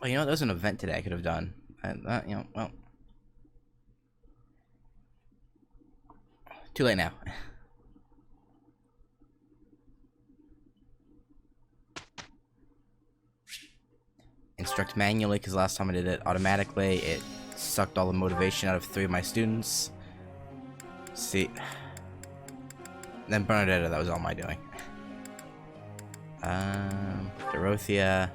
Oh, you know, there was an event today I could have done. You know, well, too late now. Instruct manually, because last time I did it automatically, it sucked all the motivation out of 3 of my students. See, then Bernadetta, that was all my doing. Dorothea,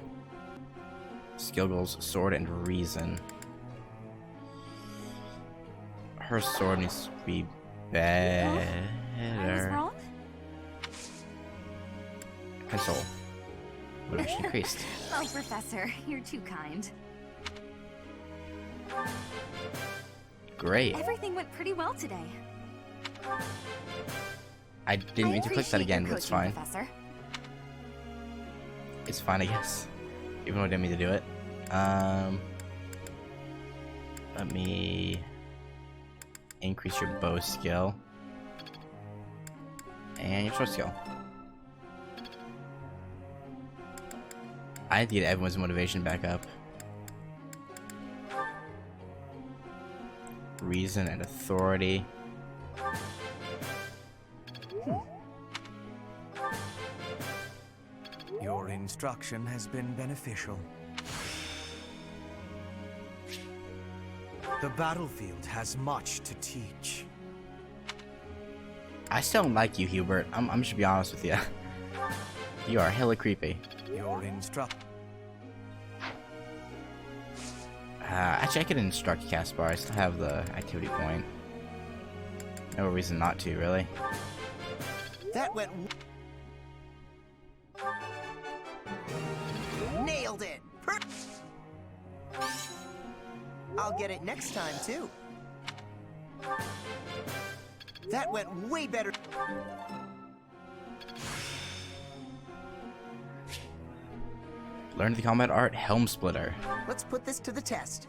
skill goals, sword and reason. Her sword needs to be better. I was wrong? Console. Motivation increased. Oh, Professor, you're too kind. Great. Everything went pretty well today. I didn't mean to click that again, but it's fine. Professor. It's fine, I guess. Even though I didn't mean to do it. Let me increase your bow skill. And your sword skill. I need to get everyone's motivation back up. Reason and authority. Your instruction has been beneficial. The battlefield has much to teach. I still don't like you, Hubert. I'm just be honest with you. You are hella creepy. Your instruct. Actually, I could instruct Caspar. I still have the activity point. No reason not to, really. That went. Nailed it. I'll get it next time too. That went way better. Learn the combat art Helm Splitter. Let's put this to the test.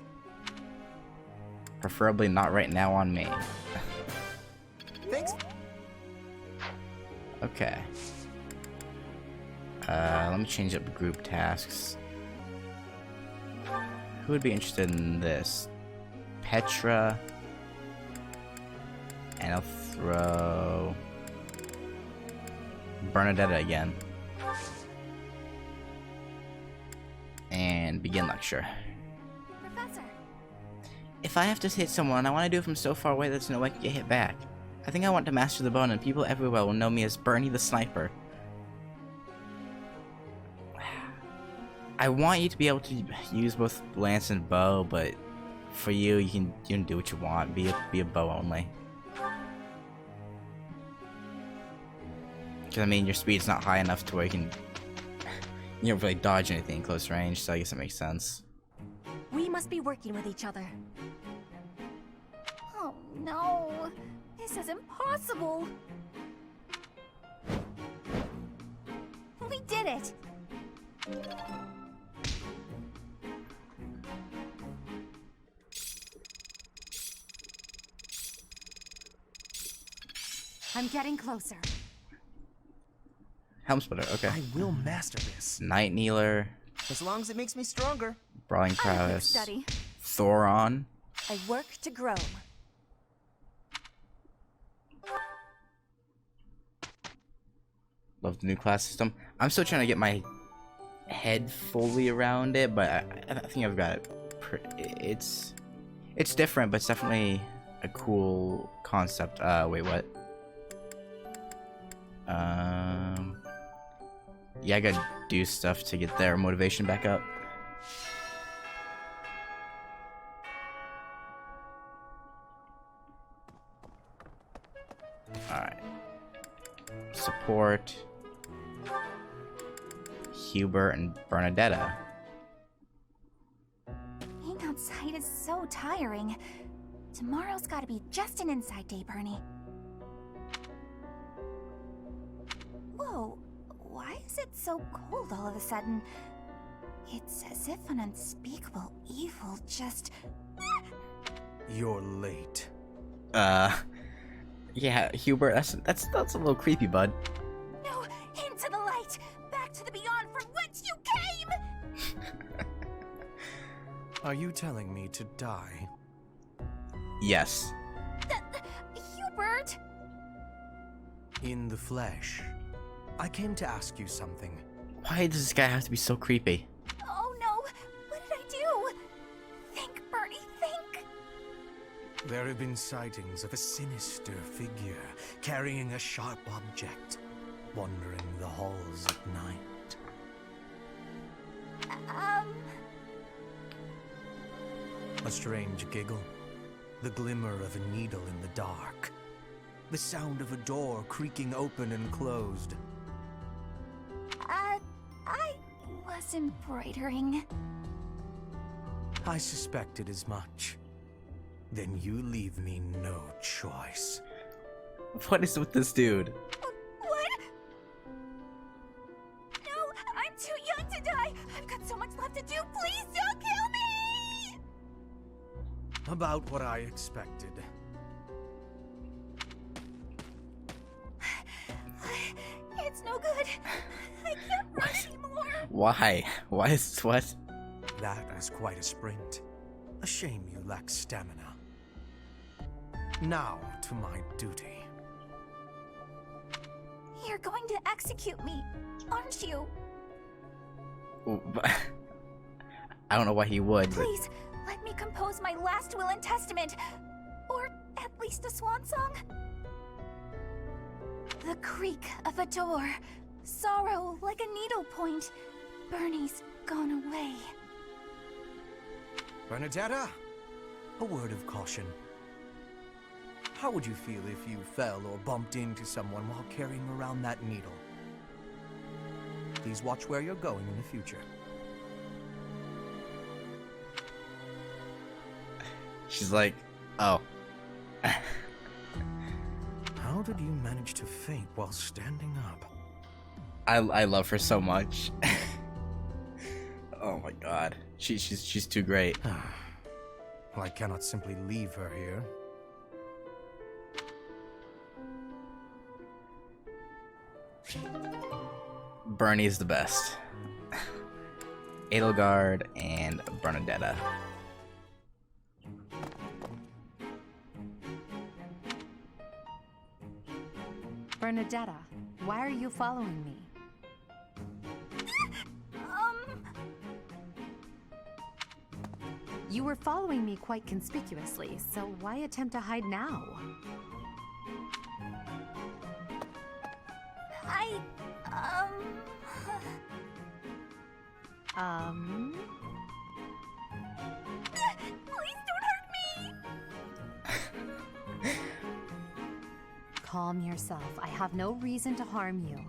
Preferably not right now on me. Thanks. Okay. Let me change up group tasks. Who would be interested in this? Petra. And I'll throw Bernadetta again. And begin lecture. Professor. If I have to hit someone, I want to do it from so far away that there's no way I can get hit back. I think I want to master the bone, and people everywhere will know me as Bernie the Sniper. I want you to be able to use both lance and bow, but for you, you can do what you want. Be a bow only. Because I mean, your speed's not high enough to where you can don't really dodge anything in close range, so I guess it makes sense. We must be working with each other. Oh no, this is impossible. We did it. I'm getting closer. Helm Splitter, okay. I will master this. Night Kneeler, As long as it makes me stronger. Brawling I will Prowess, study. Thoron. I work to grow. Love the new class system. I'm still trying to get my head fully around it, but I think I've got it. It's different, but it's definitely a cool concept. Wait, what? Yeah, I gotta do stuff to get their motivation back up. Alright. Support Hubert and Bernadetta. Being outside is so tiring. Tomorrow's gotta be just an inside day, Bernie. Whoa, why is it so cold all of a sudden? It's as if an unspeakable evil just... You're late. Yeah, Hubert, that's a little creepy, bud. No, into the light! Back to the beyond from whence you came! Are you telling me to die? Yes. Hubert! In the flesh. I came to ask you something. Why does this guy have to be so creepy? Oh no! What did I do? Think, Bernie, think! There have been sightings of a sinister figure carrying a sharp object, wandering the halls at night. A strange giggle, the glimmer of a needle in the dark, the sound of a door creaking open and closed. I was embroidering. I suspected as much. Then you leave me no choice. What is with this dude? What? No, I'm too young to die! I've got so much left to do! Please don't kill me! About what I expected. It's no good. I can't run anymore. Why? Why is what? That was quite a sprint. A shame you lack stamina. Now to my duty. You're going to execute me, aren't you? I don't know why he would. But... Please, let me compose my last will and testament. Or at least a swan song. The creak of a door. Sorrow like a needlepoint. Bernie's gone away. Bernadetta, a word of caution. How would you feel if you fell or bumped into someone while carrying around that needle? Please watch where you're going in the future. She's like, oh. How did you manage to faint while standing up? I love her so much. Oh my god. She's too great. Well, I cannot simply leave her here. Bernie's the best. Edelgard and Bernadetta. Bernadetta, why are you following me? You were following me quite conspicuously, so why attempt to hide now? Please don't hurt me! Calm yourself. I have no reason to harm you.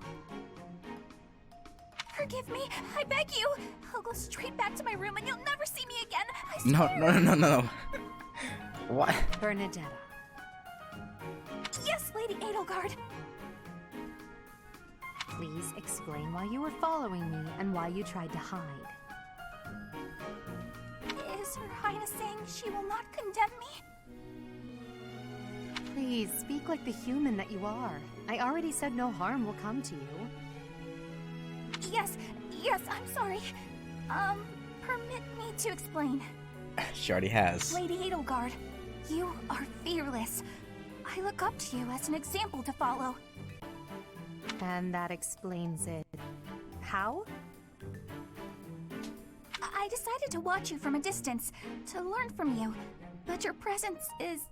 Forgive me, I beg you. I'll go straight back to my room and you'll never see me again. I No, swear. no. What? Bernadetta, Yes, Lady Edelgard. please explain why you were following me and why you tried to hide. Is Her Highness saying she will not condemn me? Please, speak like the human that you are. I already said no harm will come to you. Yes, I'm sorry. Permit me to explain. She already has. Lady Edelgard, you are fearless. I look up to you as an example to follow. And that explains it. How? I decided to watch you from a distance, to learn from you, but your presence is,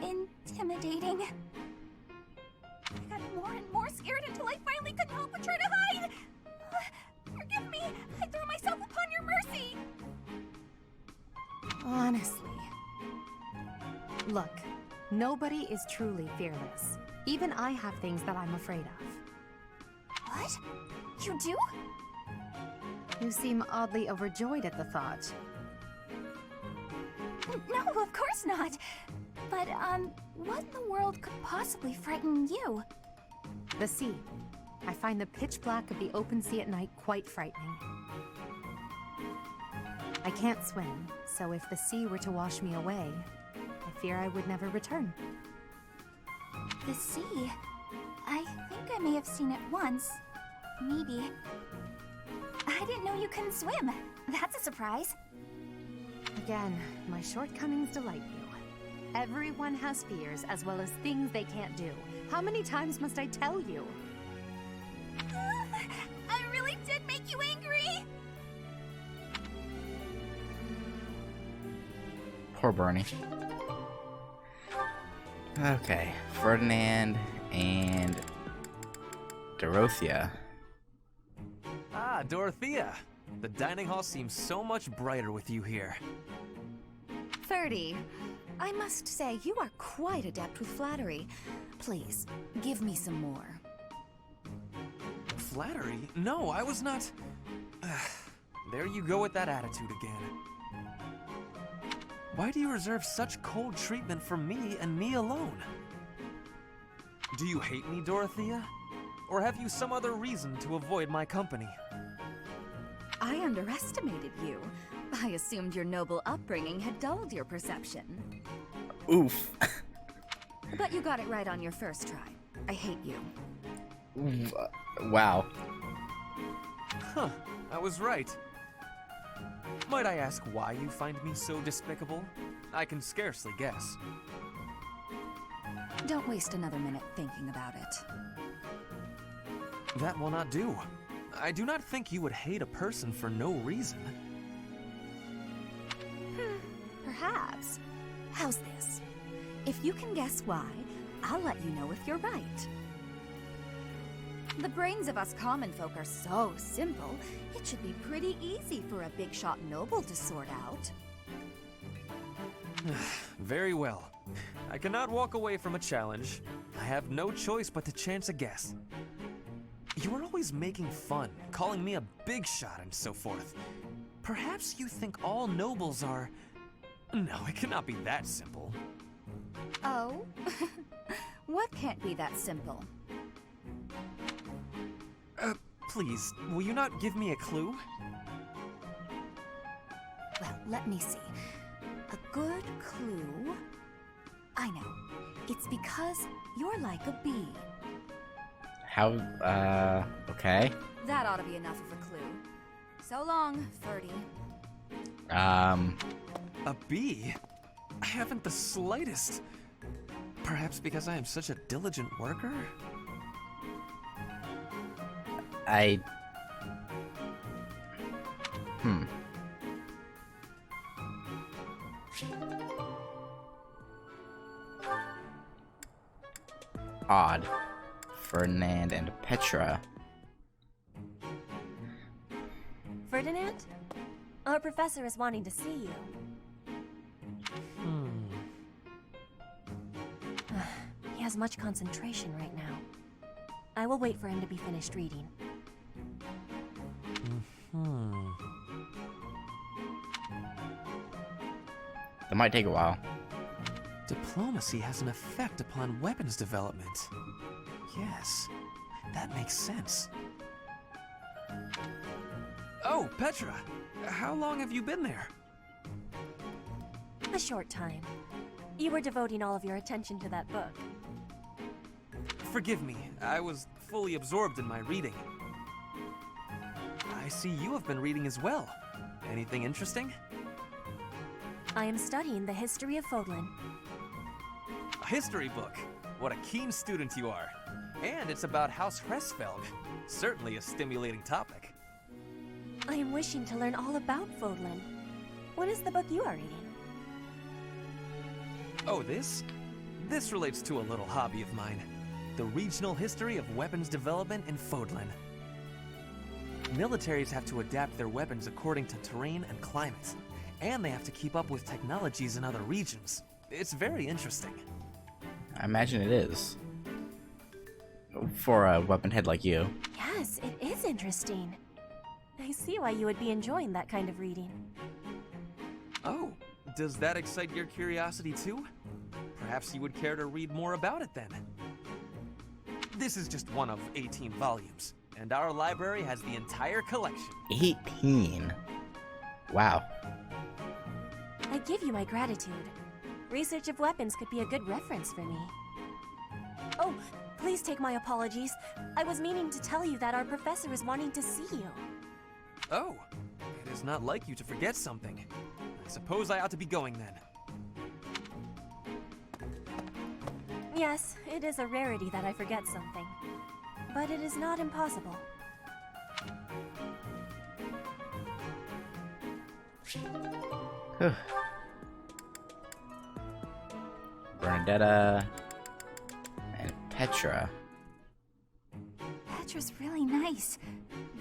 intimidating. I got more and more scared until I finally couldn't help but try to hide! Forgive me! I threw myself upon your mercy! Honestly. Look, nobody is truly fearless. Even I have things that I'm afraid of. What? You do? You seem oddly overjoyed at the thought. No, of course not. But, what in the world could possibly frighten you? The sea. I find the pitch black of the open sea at night quite frightening. I can't swim, so if the sea were to wash me away, I fear I would never return. The sea? I think I may have seen it once. Maybe. I didn't know you couldn't swim. That's a surprise. Again, my shortcomings delight you. Everyone has fears as well as things they can't do. How many times must I tell you? I really did make you angry! Poor Bernie. Okay, Ferdinand and Dorothea. Ah, Dorothea! The dining hall seems so much brighter with you here. Ferdy, I must say you are quite adept with flattery. Please, give me some more. Flattery? No, I was not... There you go with that attitude again. Why do you reserve such cold treatment for me and me alone? Do you hate me, Dorothea? Or have you some other reason to avoid my company? I underestimated you. I assumed your noble upbringing had dulled your perception. Oof. But you got it right on your first try. I hate you. Wow. Huh, I was right. Might I ask why you find me so despicable? I can scarcely guess. Don't waste another minute thinking about it. That will not do. I do not think you would hate a person for no reason. Perhaps. How's this? If you can guess why, I'll let you know if you're right. The brains of us common folk are so simple, it should be pretty easy for a big shot noble to sort out. Very well. I cannot walk away from a challenge. I have no choice but to chance a guess. You are always making fun, calling me a big shot and so forth. Perhaps you think all nobles are... No, it cannot be that simple. Oh? What can't be that simple? Please, will you not give me a clue? Well, let me see. A good clue... I know. It's because you're like a bee. How, okay. That ought to be enough of a clue. So long, Ferdy. A bee? I haven't the slightest. Perhaps because I am such a diligent worker? Odd. Ferdinand and Petra. Ferdinand? Our professor is wanting to see you. He has much concentration right now. I will wait for him to be finished reading. That might take a while. Diplomacy has an effect upon weapons development. Yes, that makes sense. Oh, Petra! How long have you been there? A short time. You were devoting all of your attention to that book. Forgive me, I was fully absorbed in my reading. I see you have been reading as well. Anything interesting? I am studying the history of Fodlan. A history book? What a keen student you are. And it's about House Hresfelg. Certainly a stimulating topic. I am wishing to learn all about Fodlan. What is the book you are reading? Oh, this? This relates to a little hobby of mine. The regional history of weapons development in Fodlan. Militaries have to adapt their weapons according to terrain and climate. And they have to keep up with technologies in other regions. It's very interesting. I imagine it is. For a weapon head like you. Yes, it is interesting. I see why you would be enjoying that kind of reading. Oh, does that excite your curiosity too? Perhaps you would care to read more about it then. This is just one of 18 volumes, and our library has the entire collection. 18? Wow. I give you my gratitude. Research of weapons could be a good reference for me. Oh, please take my apologies. I was meaning to tell you that our professor is wanting to see you. Oh, it is not like you to forget something. suppose I ought to be going then. Yes, it is a rarity that I forget something. But it is not impossible. Whew. Bernadetta and Petra. Petra's really nice.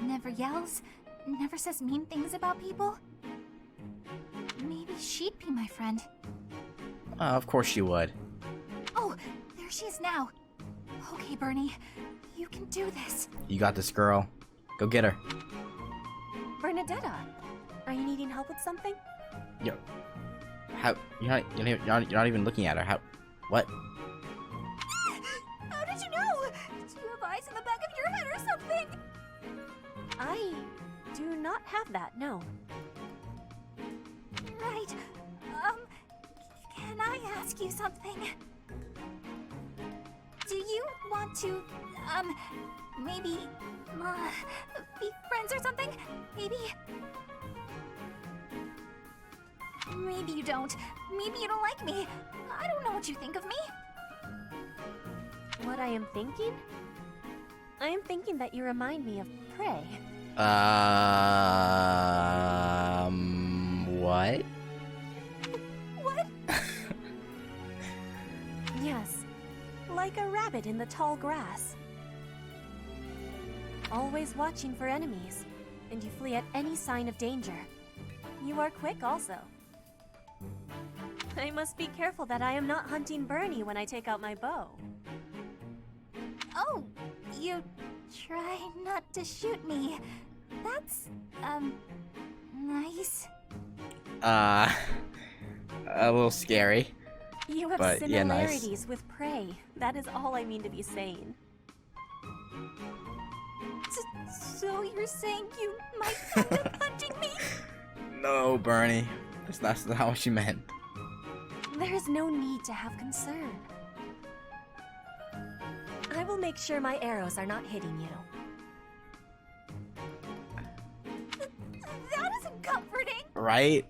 Never yells, never says mean things about people. Maybe she'd be my friend. Of course she would. Oh, there she is now. Okay, Bernie, you can do this. You got this, girl. Go get her. Bernadetta, are you needing help with something? Yo, how you're not even looking at her. How? What? How did you know? Do you have eyes in the back of your head or something? I do not have that, no. Right. Can I ask you something? Do you want to, maybe, be friends or something? Maybe? Maybe you don't. Maybe you don't like me. I don't know what you think of me. What I am thinking? I am thinking that you remind me of Prey. What? What? Yes, like a rabbit in the tall grass. Always watching for enemies, and you flee at any sign of danger. You are quick also. I must be careful that I am not hunting Bernie when I take out my bow. Oh, you try not to shoot me. That's, nice. A little scary. You have But, yeah, nice. similarities with Prey. That is all I mean to be saying. So you're saying you might end up hunting me? No, Bernie. That's not what she meant. There is no need to have concern. I will make sure my arrows are not hitting you. That isn't comforting. Right?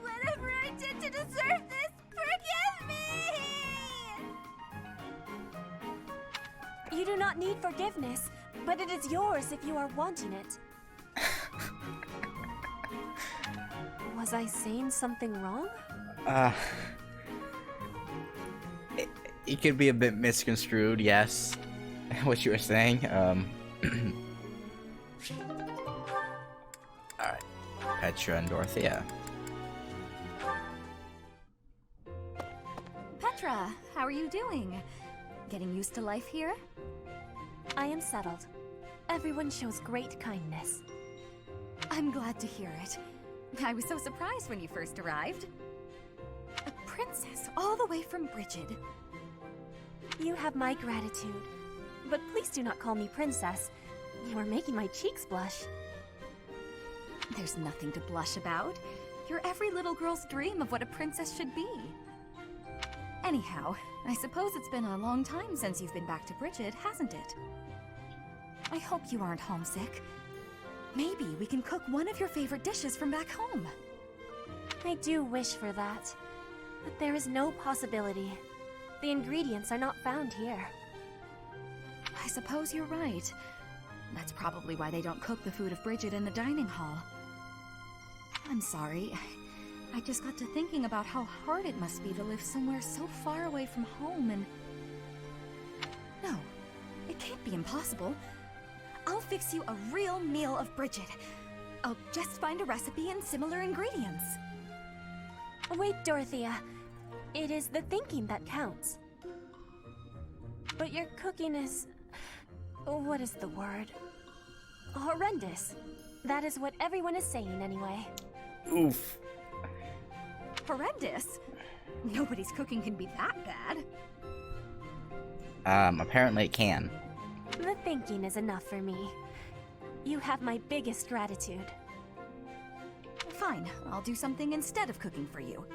Whatever I did to deserve this, forgive me! You do not need forgiveness, but it is yours if you are wanting it. Was I saying something wrong? It could be a bit misconstrued, yes. What you were saying, Alright. Petra and Dorothea. Petra, how are you doing? Getting used to life here? I am settled. Everyone shows great kindness. I'm glad to hear it. I was so surprised when you first arrived. A princess all the way from Brigid. You have my gratitude. But please do not call me princess. You are making my cheeks blush. There's nothing to blush about. You're every little girl's dream of what a princess should be. Anyhow, I suppose it's been a long time since you've been back to Brigid, hasn't it? I hope you aren't homesick. Maybe we can cook one of your favorite dishes from back home. I do wish for that. But there is no possibility. The ingredients are not found here. I suppose you're right. That's probably why they don't cook the food of Brigid in the dining hall. I'm sorry. I just got to thinking about how hard it must be to live somewhere so far away from home and... No, it can't be impossible. I'll fix you a real meal of Brigid. I'll just find a recipe and similar ingredients. Wait, Dorothea. It is the thinking that counts. But your cooking is... what is the word? Horrendous. That is what everyone is saying anyway. Oof. Horrendous? Nobody's cooking can be that bad. Apparently it can. The thinking is enough for me. You have my biggest gratitude. Fine, I'll do something instead of cooking for you.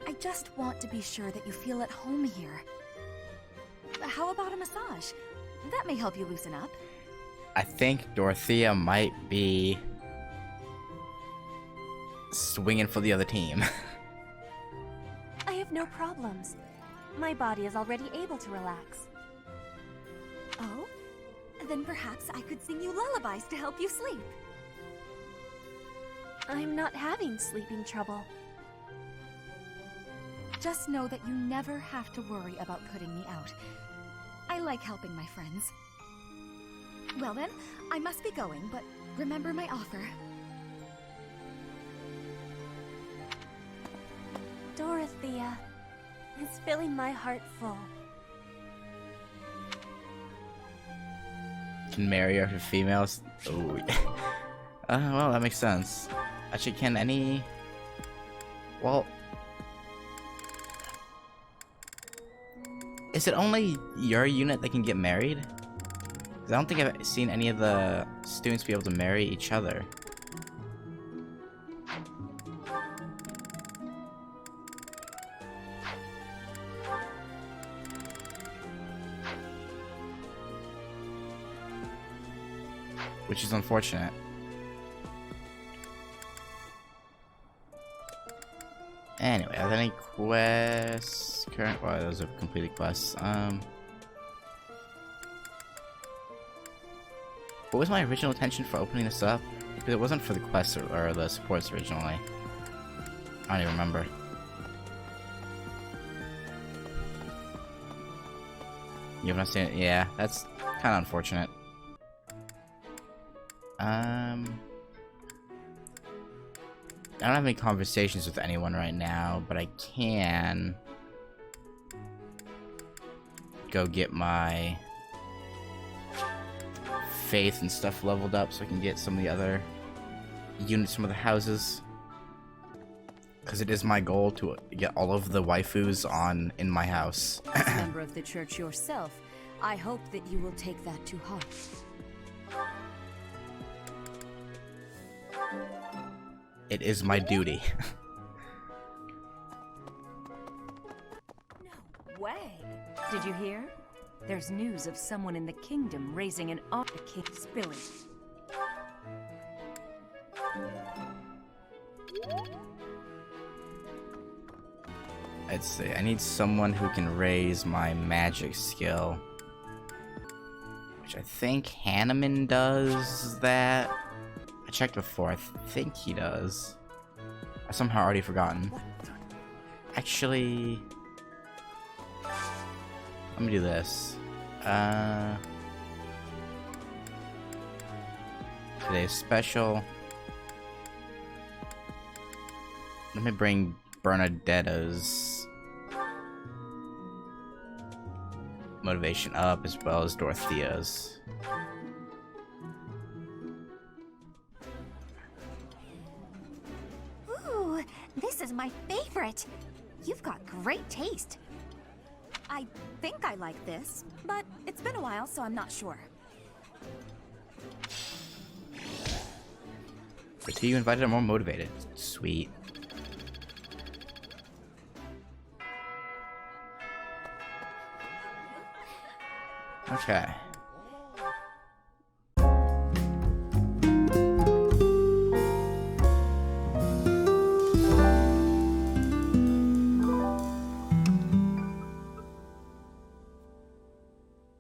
I just want to be sure that you feel at home here. How about a massage? That may help you loosen up. I think Dorothea might be swinging for the other team. I have no problems. My body is already able to relax. Oh? Then perhaps I could sing you lullabies to help you sleep. I'm not having sleeping trouble. Just know that you never have to worry about putting me out. I like helping my friends. Well then, I must be going, but remember my offer. Dorothea, it's filling my heart full. Can marry after females? Oh, well, that makes sense. Actually, can any... Well... Is it only your unit that can get married? 'Cause I don't think I've seen any of the students be able to marry each other. Which is unfortunate. Anyway, are there any quests? Current? Well, those are completed quests. What was my original intention for opening this up? Because it wasn't for the quests or the supports originally. I don't even remember. You haven't seen it? Yeah, that's kind of unfortunate. I don't have any conversations with anyone right now, but I can go get my faith and stuff leveled up so I can get some of the other units from other houses. Because it is my goal to get all of the waifus in my house. As a member of the church yourself, I hope that you will take that to heart. It is my duty. No way! Did you hear? There's news of someone in the kingdom raising an the king spilling. Let's see, I need someone who can raise my magic skill. Which I think Hanneman does that. I checked before, I think he does. I somehow already forgotten. Actually... Let me do this. Today's special. Let me bring Bernadetta's motivation up as well as Dorothea's. Ooh, this is my favorite. You've got great taste. I think I like this, but it's been a while, so I'm not sure. The two you invited are more motivated. Sweet. Okay.